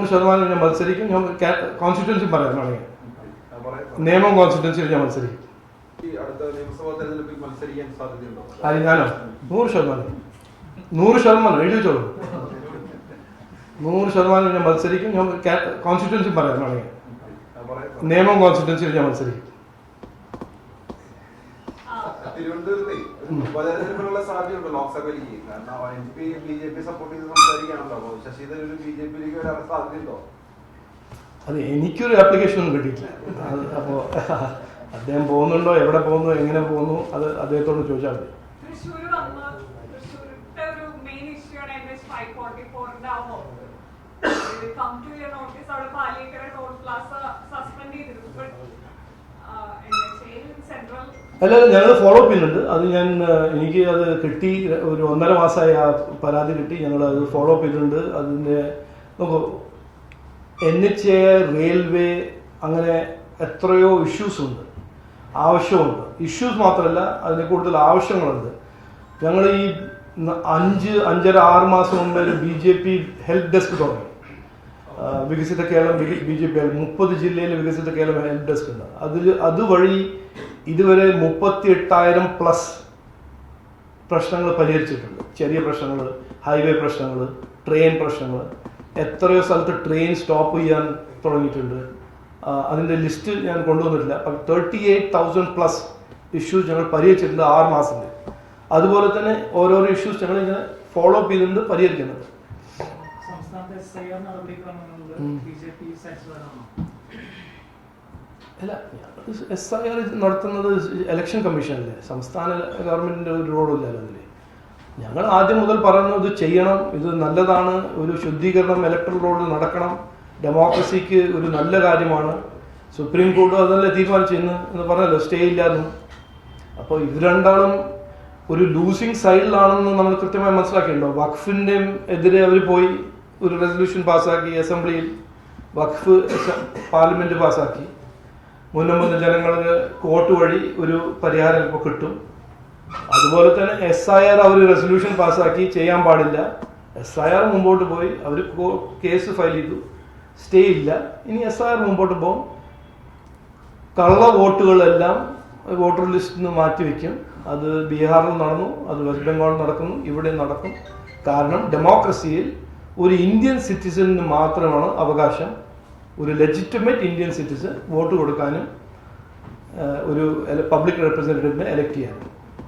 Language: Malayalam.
100% ഞാൻ മത്സരിക്കും. ഞാൻ കോൺസ്റ്റിറ്റ്യുവൻസി പറയാൻ വേണമെങ്കിൽ നിയമം കോൺസ്റ്റിറ്റ്യുവൻസിയിൽ ഞാൻ മത്സരിക്കും. അത് ഞാനോ 100% എഴുതി വെച്ചോളൂ. 100% ഞാൻ മത്സരിക്കും. ഞാൻ കോൺസ്റ്റിറ്റ്യുവൻസി പറയാൻ വേണമെങ്കിൽ നിയമം കോൺസ്റ്റിറ്റ്യുവൻസിയിൽ ഞാൻ മത്സരിക്കും. ഉപതെരഞ്ഞെടുപ്പിനുള്ള സാധ്യതയുണ്ട് ലോക്സഭയിലേക്ക്. കാരണം BJP സപ്പോർട്ട് ചെയ്ത് സംസാരിക്കുകയാണല്ലോ. ശശി തരൂർ BJPയിലേക്ക് വരാൻ സാധ്യതയുണ്ടോ? അത് എനിക്കൊരു ആപ്ലിക്കേഷൻ ഒന്നും കിട്ടിയിട്ടില്ല. അപ്പോൾ അദ്ദേഹം പോകുന്നുണ്ടോ, എവിടെ പോകുന്നു, എങ്ങനെ പോകുന്നു, അത് അദ്ദേഹത്തോട് ചോദിച്ചാൽ മതി. അല്ല, ഞങ്ങൾ ഫോളോ അപ്പ് ചെയ്യുന്നുണ്ട്. അത് എനിക്ക് അത് കിട്ടി, ഒരു 1.5 മാസമായി ആ പരാതി കിട്ടി. ഞങ്ങൾ അത് ഫോളോ അപ്പ് ചെയ്തിട്ടുണ്ട്. അതിൻ്റെ NHA, റെയിൽവേ, അങ്ങനെ എത്രയോ ഇഷ്യൂസ് ഉണ്ട്, ആവശ്യമുണ്ട്. ഇഷ്യൂസ് മാത്രമല്ല, അതിന് കൂടുതൽ ആവശ്യങ്ങളുണ്ട്. ഞങ്ങൾ ഈ 5.5-6 മാസം മുമ്പ് ഒരു BJP ഹെൽപ്പ് ഡെസ്ക് തുടങ്ങി. വികസിത കേരളം BJP 30 ജില്ലയിൽ വികസിത കേരളം ഹെൽപ്പ് ഡെസ്ക് ഉണ്ട്. അതുവഴി ഇതുവരെ 38,000+ പ്രശ്നങ്ങൾ പരിഹരിച്ചിട്ടുണ്ട്. ചെറിയ പ്രശ്നങ്ങൾ, ഹൈവേ പ്രശ്നങ്ങൾ, ട്രെയിൻ പ്രശ്നങ്ങൾ, എത്രയോ സ്ഥലത്ത് ട്രെയിൻ സ്റ്റോപ്പ് ചെയ്യാൻ തുടങ്ങിയിട്ടുണ്ട്. അതിൻ്റെ ലിസ്റ്റ് ഞാൻ കൊണ്ടുവന്നിട്ടില്ല. 38,000+ ഇഷ്യൂസ് ഞങ്ങൾ പരിഹരിച്ചിട്ടുണ്ട് 6 മാസത്തിൽ. അതുപോലെ തന്നെ ഓരോരോ ഇഷ്യൂസ് ഞങ്ങൾ ഇങ്ങനെ ഫോളോ അപ്പ് ചെയ്തിട്ടുണ്ട്, പരിഹരിക്കുന്നുണ്ട്. അല്ല, SIR നടത്തുന്നത് ഇലക്ഷൻ കമ്മീഷനല്ലേ, സംസ്ഥാന ഗവൺമെന്റിന്റെ ഒരു റോളില്ലല്ലോ അതിൽ. ഞങ്ങൾ ആദ്യം മുതൽ പറയുന്നത് ചെയ്യണം, ഇത് നല്ലതാണ്, ഒരു ശുദ്ധീകരണം ഇലക്ട്രൽ റോഡിൽ നടക്കണം, ഡെമോക്രസിക്ക് ഒരു നല്ല കാര്യമാണ്. സുപ്രീം കോടതി അതല്ലേ തീരുമാനിച്ചു എന്ന് പറഞ്ഞല്ലോ, സ്റ്റേ ഇല്ലാന്നും. അപ്പോൾ ഇത് രണ്ടാളും ഒരു ലൂസിങ് സൈഡിലാണെന്ന് നമ്മൾ കൃത്യമായി മനസ്സിലാക്കിയിട്ടുണ്ടോ. വഖഫിൻ്റെ എതിരെ അവർ പോയി ഒരു റെസൊല്യൂഷൻ പാസ്സാക്കി, അസംബ്ലിയിൽ വഖഫ് പാർലമെന്റ് പാസ്സാക്കി. മുൻപ് ജനങ്ങൾക്ക് കോർട്ട് വഴി ഒരു പരിഹാരം ഇപ്പോൾ കിട്ടും. അതുപോലെ തന്നെ SIR അവർ റെസൊല്യൂഷൻ പാസ്സാക്കി, ചെയ്യാൻ പാടില്ല. SIR മുമ്പോട്ട് പോയി, അവർ കേസ് ഫയൽ ചെയ്തു, സ്റ്റേ ഇല്ല. ഇനി SIR മുമ്പോട്ട് പോകും. കള്ള വോട്ടുകളെല്ലാം വോട്ടർ ലിസ്റ്റിൽ നിന്ന് മാറ്റിവെക്കും. അത് ബീഹാറിൽ നടന്നു, അത് വെസ്റ്റ് ബംഗാളിൽ നടക്കുന്നു, ഇവിടെ നടക്കും. കാരണം ഡെമോക്രസിയിൽ ഒരു ഇന്ത്യൻ സിറ്റിസണിന് മാത്രമാണ് അവകാശം, ഒരു ലെജിറ്റിമേറ്റ് ഇന്ത്യൻ സിറ്റിസൺ വോട്ട് കൊടുക്കാനും ഒരു പബ്ലിക് റെപ്രസെൻറ്റേറ്റീവിനെ എലക്ട് ചെയ്യാനും.